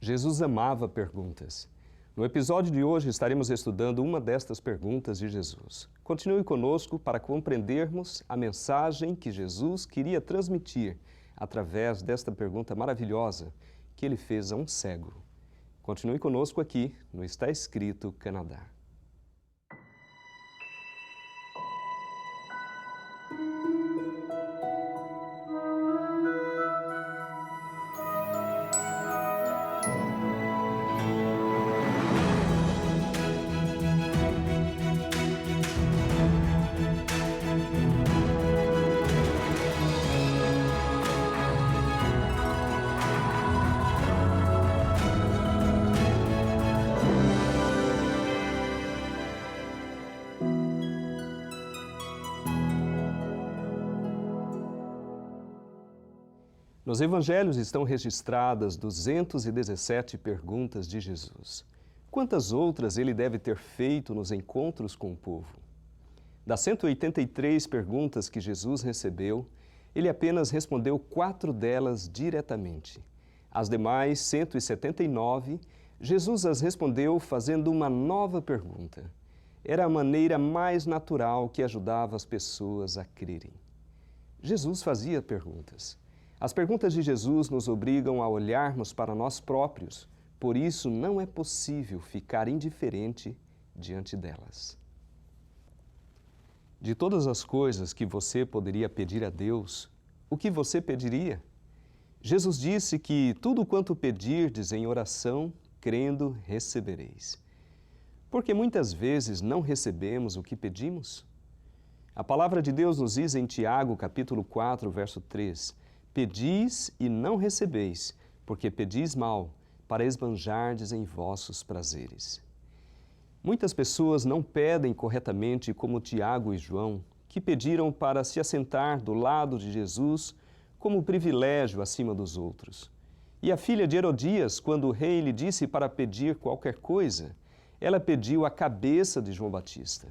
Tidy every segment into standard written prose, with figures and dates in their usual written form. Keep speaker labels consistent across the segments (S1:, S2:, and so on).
S1: Jesus amava perguntas. No episódio de hoje estaremos estudando uma destas perguntas de Jesus. Continue conosco para compreendermos a mensagem que Jesus queria transmitir através desta pergunta maravilhosa que ele fez a um cego. Continue conosco aqui no Está Escrito Canadá. Nos Evangelhos estão registradas 217 perguntas de Jesus. Quantas outras ele deve ter feito nos encontros com o povo? Das 183 perguntas que Jesus recebeu, ele apenas respondeu 4 delas diretamente. As demais 179, Jesus as respondeu fazendo uma nova pergunta. Era a maneira mais natural que ajudava as pessoas a crerem. Jesus fazia perguntas. As perguntas de Jesus nos obrigam a olharmos para nós próprios, por isso não é possível ficar indiferente diante delas. De todas as coisas que você poderia pedir a Deus, o que você pediria? Jesus disse que tudo quanto pedirdes em oração, crendo, recebereis. Porque muitas vezes não recebemos o que pedimos? A palavra de Deus nos diz em Tiago, capítulo 4, verso 3, Pedis e não recebeis, porque pedis mal, para esbanjardes em vossos prazeres. Muitas pessoas não pedem corretamente como Tiago e João, que pediram para se assentar do lado de Jesus como privilégio acima dos outros. E a filha de Herodias, quando o rei lhe disse para pedir qualquer coisa, ela pediu a cabeça de João Batista.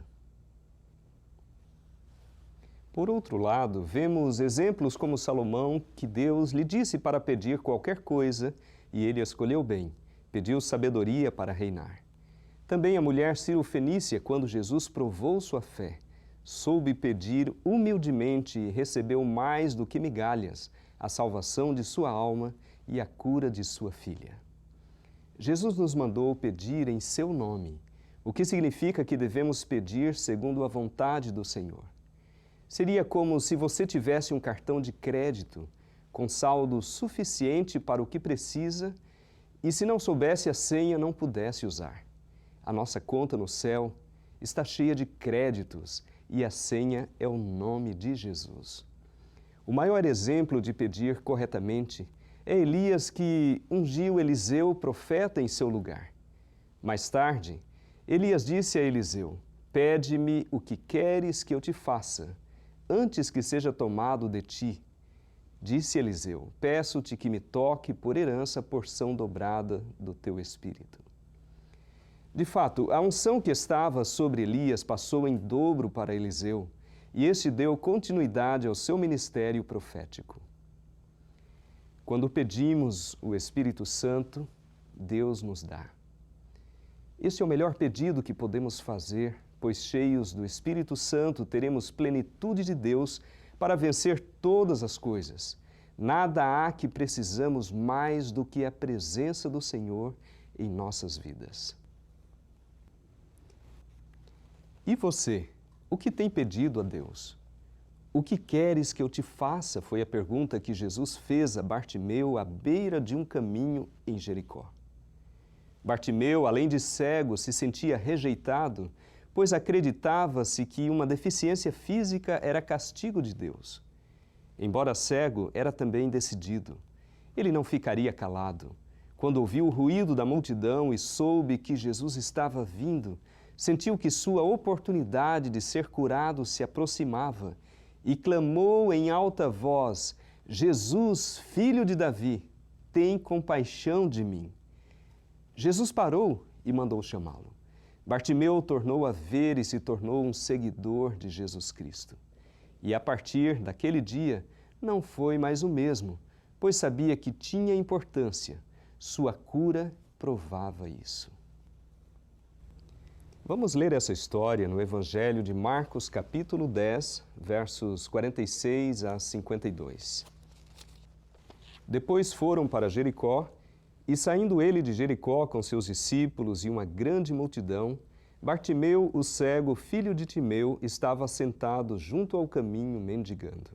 S1: Por outro lado, vemos exemplos como Salomão, que Deus lhe disse para pedir qualquer coisa e ele escolheu bem, pediu sabedoria para reinar. Também a mulher Ciro-fenícia, quando Jesus provou sua fé, soube pedir humildemente e recebeu mais do que migalhas, a salvação de sua alma e a cura de sua filha. Jesus nos mandou pedir em seu nome, o que significa que devemos pedir segundo a vontade do Senhor. Seria como se você tivesse um cartão de crédito com saldo suficiente para o que precisa e, se não soubesse a senha, não pudesse usar. A nossa conta no céu está cheia de créditos e a senha é o nome de Jesus. O maior exemplo de pedir corretamente é Elias, que ungiu Eliseu profeta em seu lugar. Mais tarde, Elias disse a Eliseu, pede-me o que queres que eu te faça, antes que seja tomado de ti. Disse Eliseu, peço-te que me toque por herança a porção dobrada do teu espírito. De fato, a unção que estava sobre Elias passou em dobro para Eliseu, e este deu continuidade ao seu ministério profético. Quando pedimos o Espírito Santo, Deus nos dá. Este é o melhor pedido que podemos fazer, pois cheios do Espírito Santo teremos plenitude de Deus para vencer todas as coisas. Nada há que precisamos mais do que a presença do Senhor em nossas vidas. E você, o que tem pedido a Deus? O que queres que eu te faça? Foi a pergunta que Jesus fez a Bartimeu à beira de um caminho em Jericó. Bartimeu, além de cego, se sentia rejeitado, pois acreditava-se que uma deficiência física era castigo de Deus. Embora cego, era também decidido. Ele não ficaria calado. Quando ouviu o ruído da multidão e soube que Jesus estava vindo, sentiu que sua oportunidade de ser curado se aproximava e clamou em alta voz, Jesus, filho de Davi, tem compaixão de mim. Jesus parou e mandou chamá-lo. Bartimeu tornou a ver e se tornou um seguidor de Jesus Cristo. E a partir daquele dia, não foi mais o mesmo, pois sabia que tinha importância. Sua cura provava isso. Vamos ler essa história no Evangelho de Marcos, capítulo 10, versos 46 a 52. Depois foram para Jericó, e saindo ele de Jericó com seus discípulos e uma grande multidão, Bartimeu, o cego, filho de Timeu, estava sentado junto ao caminho mendigando.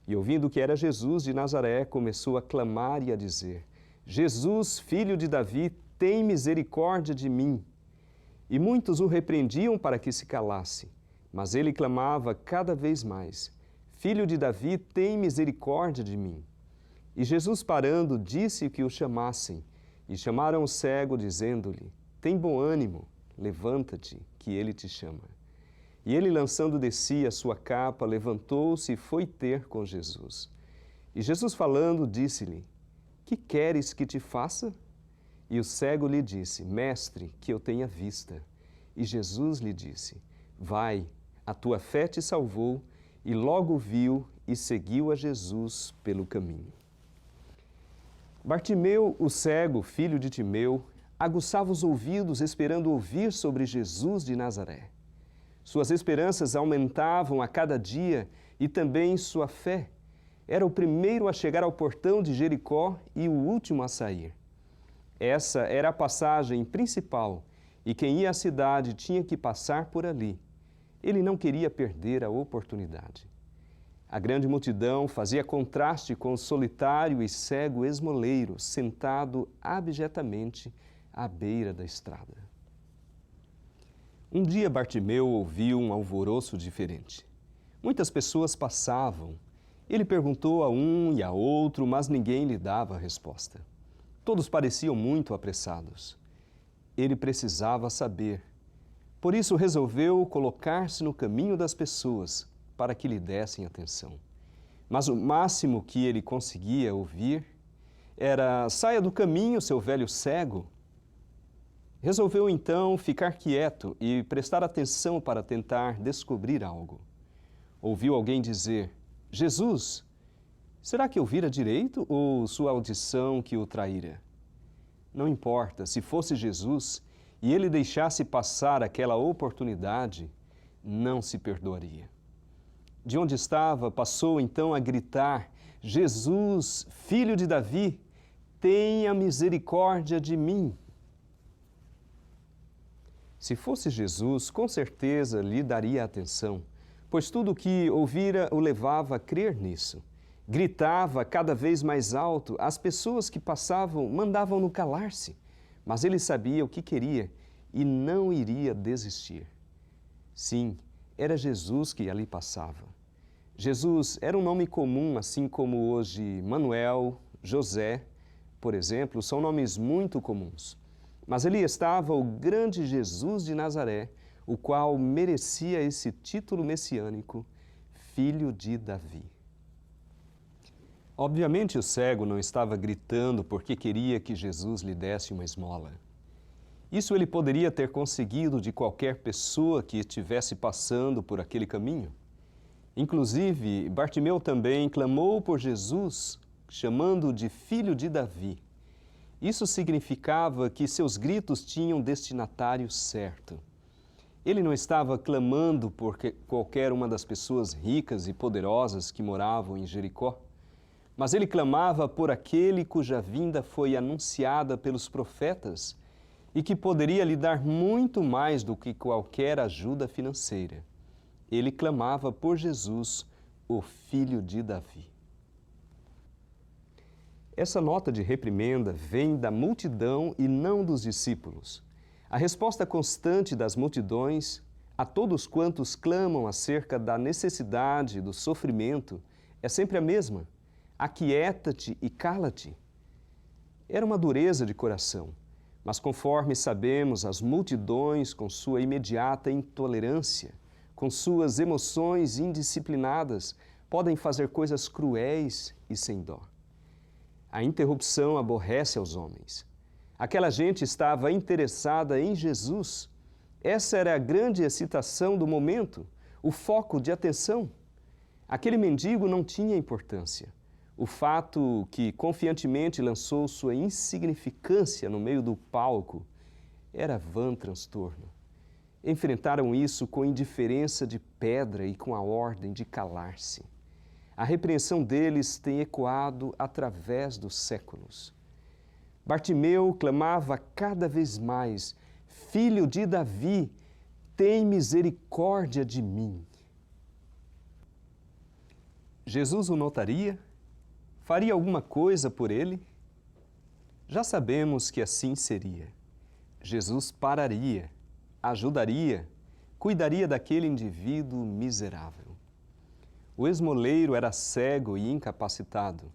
S1: E ouvindo que era Jesus de Nazaré, começou a clamar e a dizer: Jesus, filho de Davi, tem misericórdia de mim. E muitos o repreendiam para que se calasse, mas ele clamava cada vez mais: Filho de Davi, tem misericórdia de mim. E Jesus, parando, disse que o chamassem, e chamaram o cego, dizendo-lhe: Tem bom ânimo, levanta-te, que ele te chama. E ele, lançando de si a sua capa, levantou-se e foi ter com Jesus. E Jesus, falando, disse-lhe: Que queres que te faça? E o cego lhe disse: Mestre, que eu tenha vista. E Jesus lhe disse: Vai, a tua fé te salvou. E logo viu e seguiu a Jesus pelo caminho. Bartimeu, o cego, filho de Timeu, aguçava os ouvidos esperando ouvir sobre Jesus de Nazaré. Suas esperanças aumentavam a cada dia e também sua fé. Era o primeiro a chegar ao portão de Jericó e o último a sair. Essa era a passagem principal e quem ia à cidade tinha que passar por ali. Ele não queria perder a oportunidade. A grande multidão fazia contraste com o solitário e cego esmoleiro sentado abjetamente à beira da estrada. Um dia Bartimeu ouviu um alvoroço diferente. Muitas pessoas passavam. Ele perguntou a um e a outro, mas ninguém lhe dava resposta. Todos pareciam muito apressados. Ele precisava saber. Por isso resolveu colocar-se no caminho das pessoas para que lhe dessem atenção. Mas o máximo que ele conseguia ouvir era: saia do caminho, seu velho cego. Resolveu então ficar quieto e prestar atenção para tentar descobrir algo. Ouviu alguém dizer: Jesus, será que eu vira direito ou sua audição que o traíra? Não importa, se fosse Jesus e ele deixasse passar aquela oportunidade, não se perdoaria. De onde estava, passou então a gritar: Jesus, filho de Davi, tenha misericórdia de mim. Se fosse Jesus, com certeza lhe daria atenção, pois tudo o que ouvira o levava a crer nisso. Gritava cada vez mais alto, as pessoas que passavam mandavam-no calar-se, mas ele sabia o que queria e não iria desistir. Sim, era Jesus que ali passava. Jesus era um nome comum, assim como hoje Manuel, José, por exemplo, são nomes muito comuns. Mas ali estava o grande Jesus de Nazaré, o qual merecia esse título messiânico, Filho de Davi. Obviamente o cego não estava gritando porque queria que Jesus lhe desse uma esmola. Isso ele poderia ter conseguido de qualquer pessoa que estivesse passando por aquele caminho. Inclusive, Bartimeu também clamou por Jesus, chamando-o de Filho de Davi. Isso significava que seus gritos tinham destinatário certo. Ele não estava clamando por qualquer uma das pessoas ricas e poderosas que moravam em Jericó, mas ele clamava por aquele cuja vinda foi anunciada pelos profetas e que poderia lhe dar muito mais do que qualquer ajuda financeira. Ele clamava por Jesus, o Filho de Davi. Essa nota de reprimenda vem da multidão e não dos discípulos. A resposta constante das multidões a todos quantos clamam acerca da necessidade do sofrimento é sempre a mesma: aquieta-te e cala-te. Era uma dureza de coração, mas conforme sabemos, as multidões, com sua imediata intolerância, com suas emoções indisciplinadas, podem fazer coisas cruéis e sem dó. A interrupção aborrece aos homens. Aquela gente estava interessada em Jesus. Essa era a grande excitação do momento, o foco de atenção. Aquele mendigo não tinha importância. O fato que confiantemente lançou sua insignificância no meio do palco era vã transtorno. Enfrentaram isso com indiferença de pedra e com a ordem de calar-se. A repreensão deles tem ecoado através dos séculos. Bartimeu clamava cada vez mais: Filho de Davi, tem misericórdia de mim. Jesus o notaria? Faria alguma coisa por ele? Já sabemos que assim seria. Jesus pararia, ajudaria, cuidaria daquele indivíduo miserável. O esmoleiro era cego e incapacitado,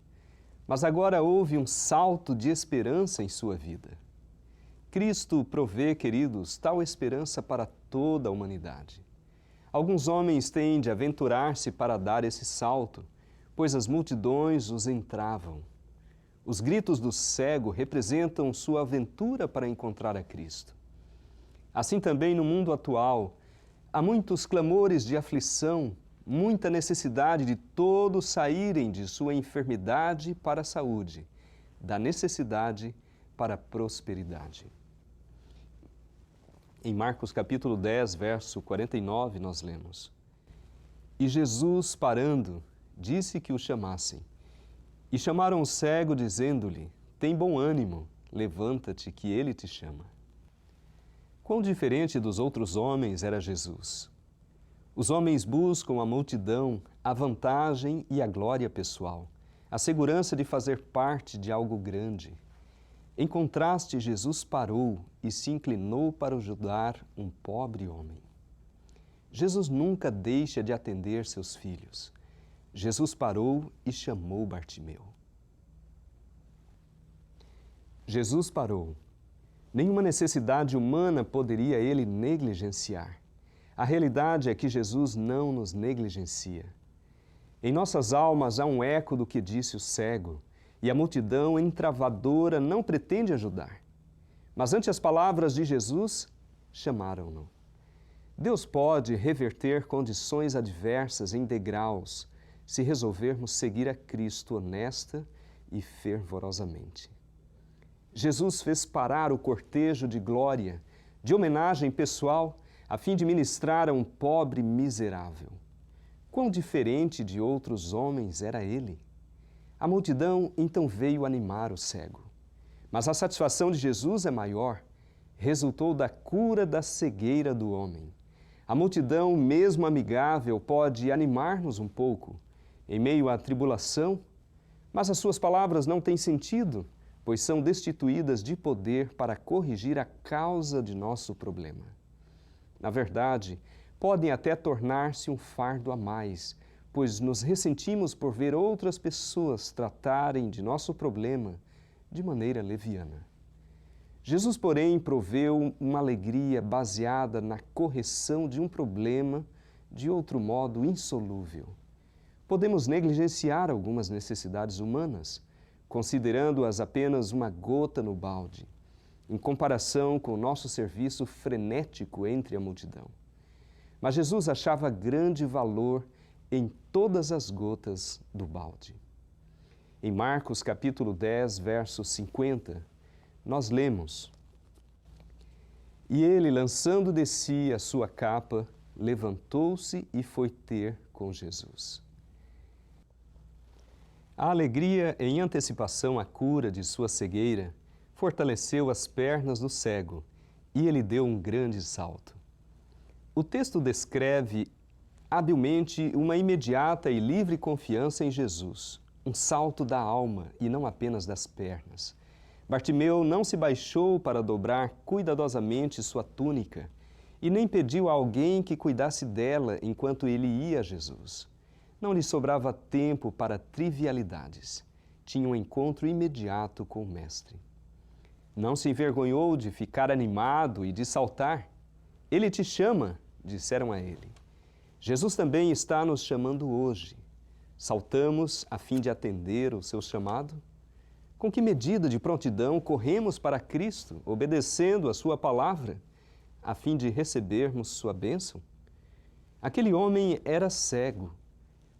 S1: mas agora houve um salto de esperança em sua vida. Cristo provê, queridos, tal esperança para toda a humanidade. Alguns homens têm de aventurar-se para dar esse salto, pois as multidões os entravam. Os gritos do cego representam sua aventura para encontrar a Cristo. Assim também no mundo atual, há muitos clamores de aflição, muita necessidade de todos saírem de sua enfermidade para a saúde, da necessidade para a prosperidade. Em Marcos capítulo 10, verso 49, nós lemos: E Jesus, parando, disse que o chamassem. E chamaram o cego, dizendo-lhe: Tem bom ânimo, levanta-te, que ele te chama. Quão diferente dos outros homens era Jesus! Os homens buscam a multidão, a vantagem e a glória pessoal, a segurança de fazer parte de algo grande. Em contraste, Jesus parou e se inclinou para ajudar um pobre homem. Jesus nunca deixa de atender seus filhos. Jesus parou e chamou Bartimeu. Jesus parou. Nenhuma necessidade humana poderia ele negligenciar. A realidade é que Jesus não nos negligencia. Em nossas almas há um eco do que disse o cego, e a multidão entravadora não pretende ajudar. Mas ante as palavras de Jesus, chamaram-no. Deus pode reverter condições adversas em degraus, se resolvermos seguir a Cristo honesta e fervorosamente. Jesus fez parar o cortejo de glória, de homenagem pessoal, a fim de ministrar a um pobre miserável. Quão diferente de outros homens era ele! A multidão então veio animar o cego. Mas a satisfação de Jesus é maior, resultou da cura da cegueira do homem. A multidão, mesmo amigável, pode animar-nos um pouco, em meio à tribulação, mas as suas palavras não têm sentido, pois são destituídas de poder para corrigir a causa de nosso problema. Na verdade, podem até tornar-se um fardo a mais, pois nos ressentimos por ver outras pessoas tratarem de nosso problema de maneira leviana. Jesus, porém, proveu uma alegria baseada na correção de um problema de outro modo insolúvel. Podemos negligenciar algumas necessidades humanas, considerando-as apenas uma gota no balde, em comparação com o nosso serviço frenético entre a multidão. Mas Jesus achava grande valor em todas as gotas do balde. Em Marcos capítulo 10, verso 50, nós lemos: E ele, lançando de si a sua capa, levantou-se e foi ter com Jesus. A alegria em antecipação à cura de sua cegueira fortaleceu as pernas do cego e ele deu um grande salto. O texto descreve habilmente uma imediata e livre confiança em Jesus, um salto da alma e não apenas das pernas. Bartimeu não se baixou para dobrar cuidadosamente sua túnica e nem pediu a alguém que cuidasse dela enquanto ele ia a Jesus. Não lhe sobrava tempo para trivialidades. Tinha um encontro imediato com o Mestre. Não se envergonhou de ficar animado e de saltar. Ele te chama, disseram a ele. Jesus também está nos chamando hoje. Saltamos a fim de atender o seu chamado? Com que medida de prontidão corremos para Cristo, obedecendo a sua palavra, a fim de recebermos sua bênção? Aquele homem era cego,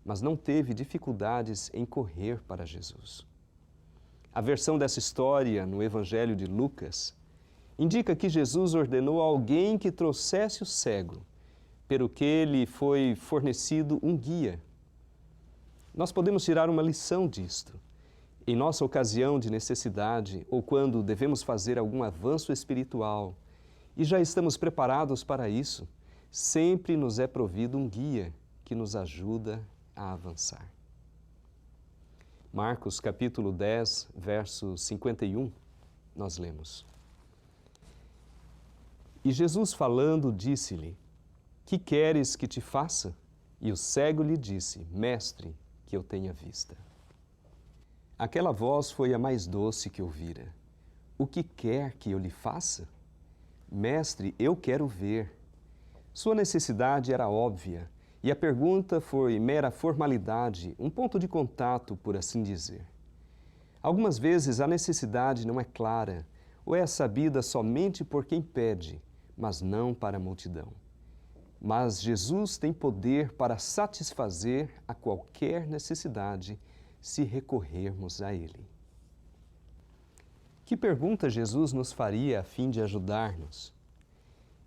S1: mas não teve dificuldades em correr para Jesus. A versão dessa história no Evangelho de Lucas indica que Jesus ordenou a alguém que trouxesse o cego, pelo que lhe foi fornecido um guia. Nós podemos tirar uma lição disto. Em nossa ocasião de necessidade ou quando devemos fazer algum avanço espiritual e já estamos preparados para isso, sempre nos é provido um guia que nos ajuda a avançar. Marcos capítulo 10, verso 51, nós lemos: E Jesus falando disse-lhe: Que queres que te faça? E o cego lhe disse: Mestre, que eu tenha vista. Aquela voz foi a mais doce que ouvira. O que quer que eu lhe faça? Mestre, eu quero ver. Sua necessidade era óbvia, e a pergunta foi mera formalidade, um ponto de contato, por assim dizer. Algumas vezes a necessidade não é clara, ou é sabida somente por quem pede, mas não para a multidão. Mas Jesus tem poder para satisfazer a qualquer necessidade, se recorrermos a Ele. Que pergunta Jesus nos faria a fim de ajudar-nos?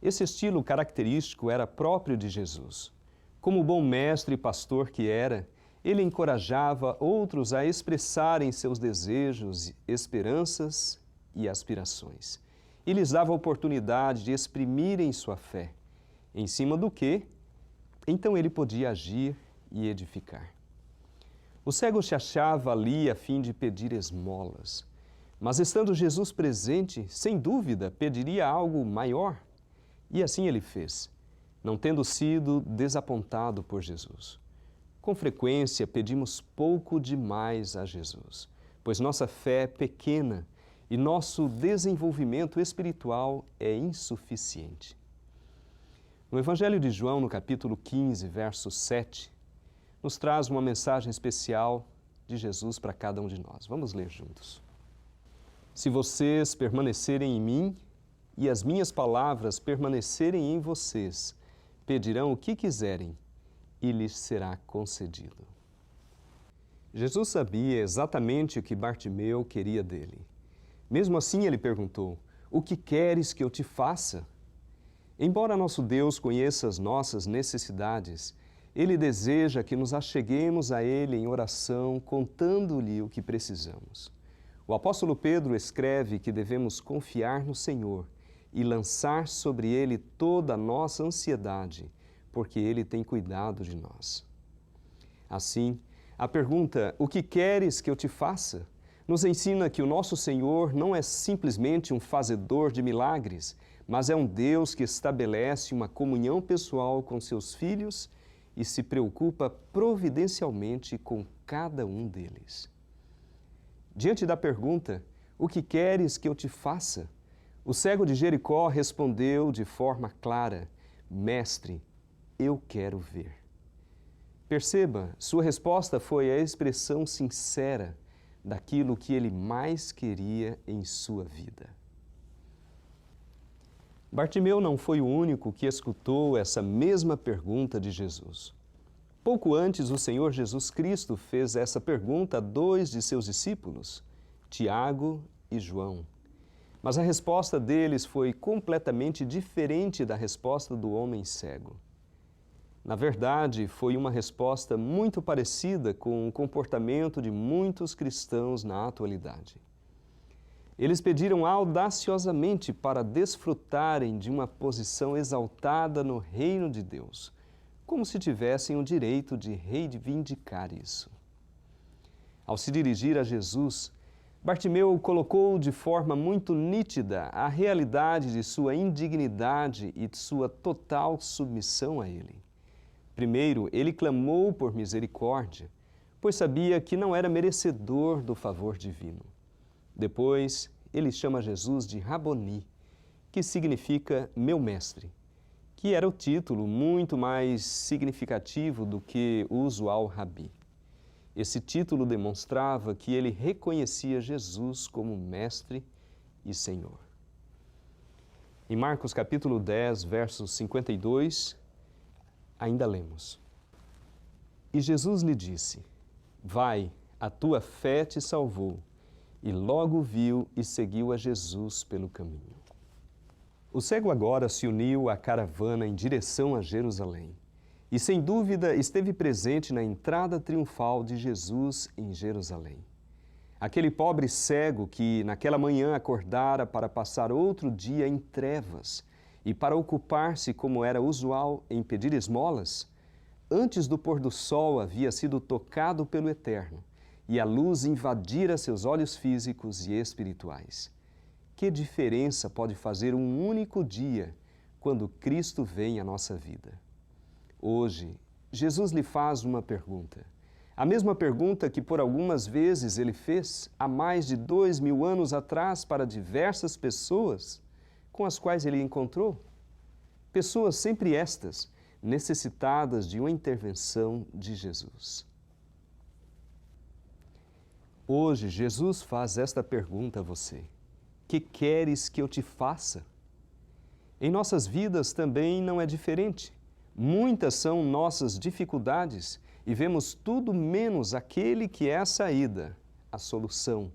S1: Esse estilo característico era próprio de Jesus. Como bom mestre e pastor que era, ele encorajava outros a expressarem seus desejos, esperanças e aspirações. E lhes dava a oportunidade de exprimirem sua fé, em cima do que, então ele podia agir e edificar. O cego se achava ali a fim de pedir esmolas, mas estando Jesus presente, sem dúvida, pediria algo maior. E assim ele fez, não tendo sido desapontado por Jesus. Com frequência pedimos pouco demais a Jesus, pois nossa fé é pequena e nosso desenvolvimento espiritual é insuficiente. No Evangelho de João, no capítulo 15, verso 7, nos traz uma mensagem especial de Jesus para cada um de nós. Vamos ler juntos. Se vocês permanecerem em mim e as minhas palavras permanecerem em vocês, pedirão o que quiserem e lhes será concedido. Jesus sabia exatamente o que Bartimeu queria dele. Mesmo assim, ele perguntou: O que queres que eu te faça? Embora nosso Deus conheça as nossas necessidades, Ele deseja que nos acheguemos a Ele em oração, contando-lhe o que precisamos. O apóstolo Pedro escreve que devemos confiar no Senhor e lançar sobre Ele toda a nossa ansiedade, porque Ele tem cuidado de nós. Assim, a pergunta, o que queres que eu te faça? Nos ensina que o nosso Senhor não é simplesmente um fazedor de milagres, mas é um Deus que estabelece uma comunhão pessoal com seus filhos e se preocupa providencialmente com cada um deles. Diante da pergunta, o que queres que eu te faça? O cego de Jericó respondeu de forma clara, Mestre, eu quero ver. Perceba, sua resposta foi a expressão sincera daquilo que ele mais queria em sua vida. Bartimeu não foi o único que escutou essa mesma pergunta de Jesus. Pouco antes, o Senhor Jesus Cristo fez essa pergunta a dois de seus discípulos, Tiago e João. Mas a resposta deles foi completamente diferente da resposta do homem cego. Na verdade, foi uma resposta muito parecida com o comportamento de muitos cristãos na atualidade. Eles pediram audaciosamente para desfrutarem de uma posição exaltada no reino de Deus, como se tivessem o direito de reivindicar isso. Ao se dirigir a Jesus, Bartimeu colocou de forma muito nítida a realidade de sua indignidade e de sua total submissão a Ele. Primeiro, ele clamou por misericórdia, pois sabia que não era merecedor do favor divino. Depois, ele chama Jesus de Raboni, que significa meu mestre, que era o título muito mais significativo do que o usual rabi. Esse título demonstrava que ele reconhecia Jesus como mestre e Senhor. Em Marcos capítulo 10, versos 52, ainda lemos. E Jesus lhe disse: vai, a tua fé te salvou. E logo viu e seguiu a Jesus pelo caminho. O cego agora se uniu à caravana em direção a Jerusalém. E sem dúvida esteve presente na entrada triunfal de Jesus em Jerusalém. Aquele pobre cego que naquela manhã acordara para passar outro dia em trevas e para ocupar-se, como era usual, em pedir esmolas, antes do pôr do sol havia sido tocado pelo Eterno e a luz invadira seus olhos físicos e espirituais. Que diferença pode fazer um único dia quando Cristo vem à nossa vida? Hoje, Jesus lhe faz uma pergunta. A mesma pergunta que por algumas vezes ele fez há mais de 2000 anos atrás para diversas pessoas com as quais ele encontrou. Pessoas sempre estas, necessitadas de uma intervenção de Jesus. Hoje, Jesus faz esta pergunta a você: que queres que eu te faça? Em nossas vidas também não é diferente. Muitas são nossas dificuldades e vemos tudo menos aquele que é a saída, a solução.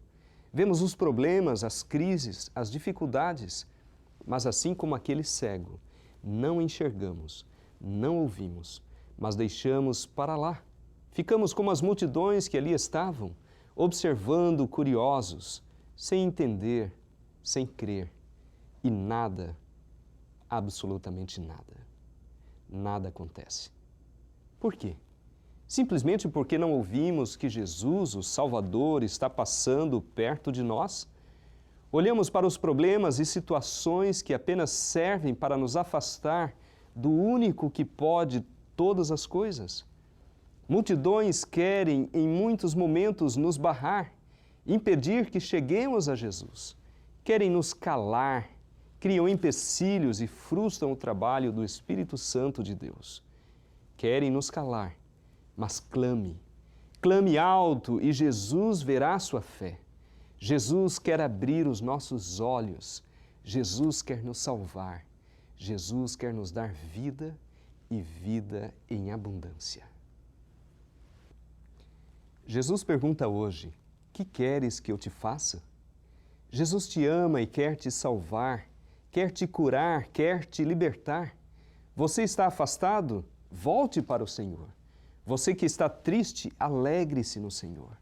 S1: Vemos os problemas, as crises, as dificuldades, mas assim como aquele cego, não enxergamos, não ouvimos, mas deixamos para lá. Ficamos como as multidões que ali estavam, observando curiosos, sem entender, sem crer, e nada, absolutamente nada acontece. Por quê? Simplesmente porque não ouvimos que Jesus, o Salvador, está passando perto de nós? Olhamos para os problemas e situações que apenas servem para nos afastar do único que pode todas as coisas? Multidões querem, em muitos momentos, nos barrar, impedir que cheguemos a Jesus. Querem nos calar, criam empecilhos e frustram o trabalho do Espírito Santo de Deus. Querem nos calar, mas clame alto e Jesus verá a sua fé. Jesus quer abrir os nossos olhos, Jesus quer nos salvar, Jesus quer nos dar vida e vida em abundância. Jesus pergunta hoje: que queres que eu te faça? Jesus te ama e quer te salvar, quer te curar, quer te libertar. Você está afastado? Volte para o Senhor. Você que está triste, alegre-se no Senhor.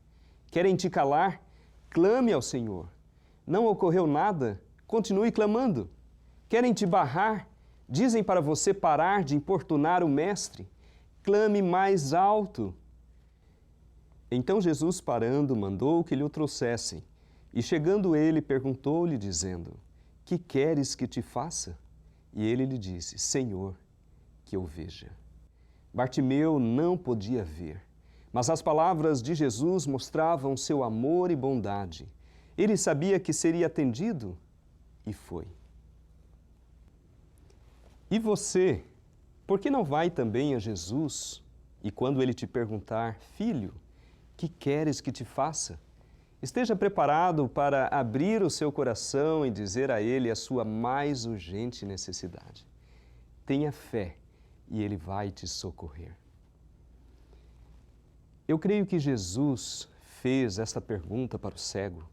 S1: Querem te calar? Clame ao Senhor. Não ocorreu nada? Continue clamando. Querem te barrar? Dizem para você parar de importunar o Mestre. Clame mais alto. Então Jesus, parando, mandou que lhe o trouxessem. E chegando ele, perguntou-lhe, dizendo: que queres que te faça? E ele lhe disse: Senhor, que eu veja. Bartimeu não podia ver, mas as palavras de Jesus mostravam seu amor e bondade. Ele sabia que seria atendido e foi. E você, por que não vai também a Jesus? E quando ele te perguntar: filho, que queres que te faça? Esteja preparado para abrir o seu coração e dizer a Ele a sua mais urgente necessidade. Tenha fé e Ele vai te socorrer. Eu creio que Jesus fez esta pergunta para o cego,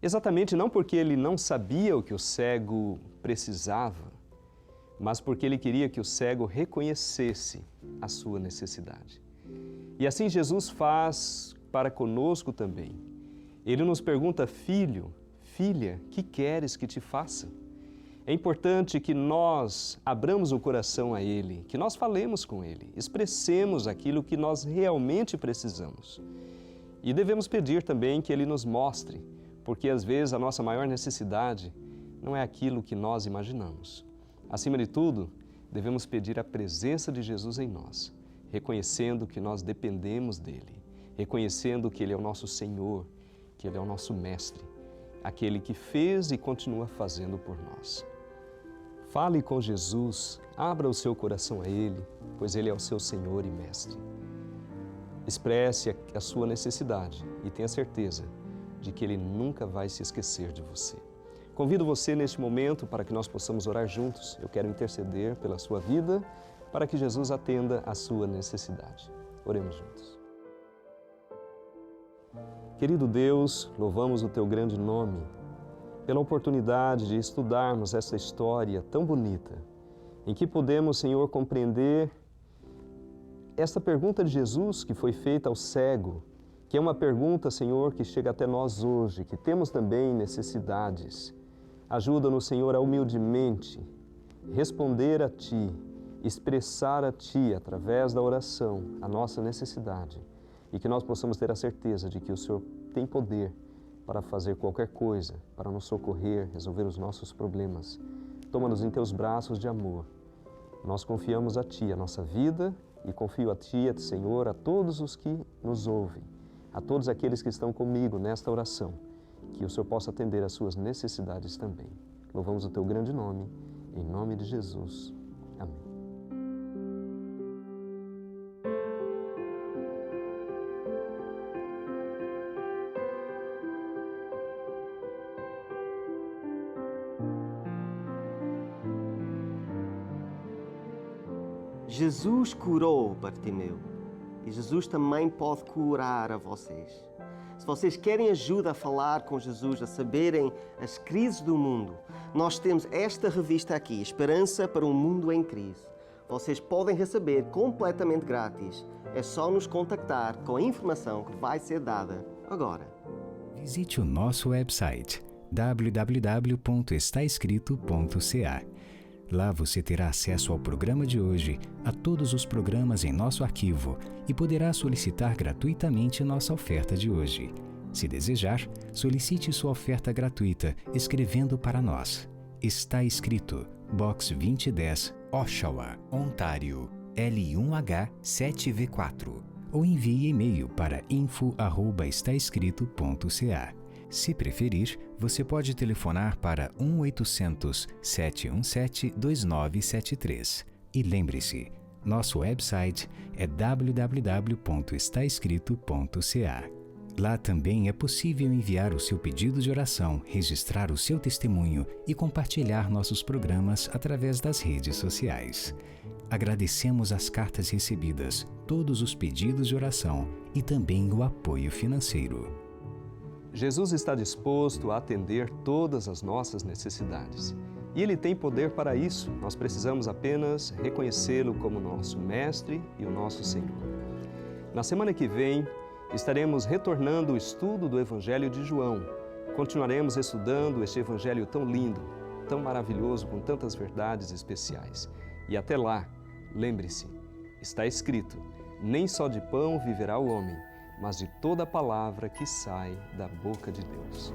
S1: exatamente não porque Ele não sabia o que o cego precisava, mas porque Ele queria que o cego reconhecesse a sua necessidade. E assim Jesus faz para conosco também. Ele nos pergunta: filho, filha, que queres que te faça? É importante que nós abramos o coração a Ele, que nós falemos com Ele, expressemos aquilo que nós realmente precisamos. E devemos pedir também que Ele nos mostre, porque às vezes a nossa maior necessidade não é aquilo que nós imaginamos. Acima de tudo, devemos pedir a presença de Jesus em nós, reconhecendo que nós dependemos dEle, reconhecendo que Ele é o nosso Senhor, que Ele é o nosso Mestre, aquele que fez e continua fazendo por nós. Fale com Jesus, abra o seu coração a Ele, pois Ele é o seu Senhor e Mestre. Expresse a sua necessidade e tenha certeza de que Ele nunca vai se esquecer de você. Convido você neste momento para que nós possamos orar juntos. Eu quero interceder pela sua vida, para que Jesus atenda a sua necessidade. Oremos juntos. Querido Deus, louvamos o Teu grande nome pela oportunidade de estudarmos essa história tão bonita, em que podemos, Senhor, compreender esta pergunta de Jesus que foi feita ao cego, que é uma pergunta, Senhor, que chega até nós hoje, que temos também necessidades. Ajuda-nos, Senhor, a humildemente responder a Ti, expressar a Ti, através da oração, a nossa necessidade, e que nós possamos ter a certeza de que o Senhor tem poder para fazer qualquer coisa, para nos socorrer, resolver os nossos problemas. Toma-nos em Teus braços de amor. Nós confiamos a Ti a nossa vida e confio a Ti, Senhor, a todos os que nos ouvem, a todos aqueles que estão comigo nesta oração, que o Senhor possa atender às suas necessidades também. Louvamos o Teu grande nome, em nome de Jesus. Amém.
S2: Jesus curou Bartimeu e Jesus também pode curar a vocês. Se vocês querem ajuda a falar com Jesus, a saberem as crises do mundo, nós temos esta revista aqui, Esperança para um Mundo em Crise. Vocês podem receber completamente grátis. É só nos contactar com a informação que vai ser dada agora.
S3: Visite o nosso website www.estaescrito.ca. Lá você terá acesso ao programa de hoje, a todos os programas em nosso arquivo e poderá solicitar gratuitamente nossa oferta de hoje. Se desejar, solicite sua oferta gratuita escrevendo para nós. Está escrito Box 2010, Oshawa, Ontário, L1H 7V4. Ou envie e-mail para info@estaescrito.ca. Se preferir, você pode telefonar para 1-800-717-2973. E lembre-se, nosso website é www.estaescrito.ca. Lá também é possível enviar o seu pedido de oração, registrar o seu testemunho e compartilhar nossos programas através das redes sociais. Agradecemos as cartas recebidas, todos os pedidos de oração e também o apoio financeiro.
S1: Jesus está disposto a atender todas as nossas necessidades. E Ele tem poder para isso. Nós precisamos apenas reconhecê-lo como nosso Mestre e o nosso Senhor. Na semana que vem, estaremos retornando o estudo do Evangelho de João. Continuaremos estudando este Evangelho tão lindo, tão maravilhoso, com tantas verdades especiais. E até lá, lembre-se, está escrito, nem só de pão viverá o homem, mas de toda a palavra que sai da boca de Deus.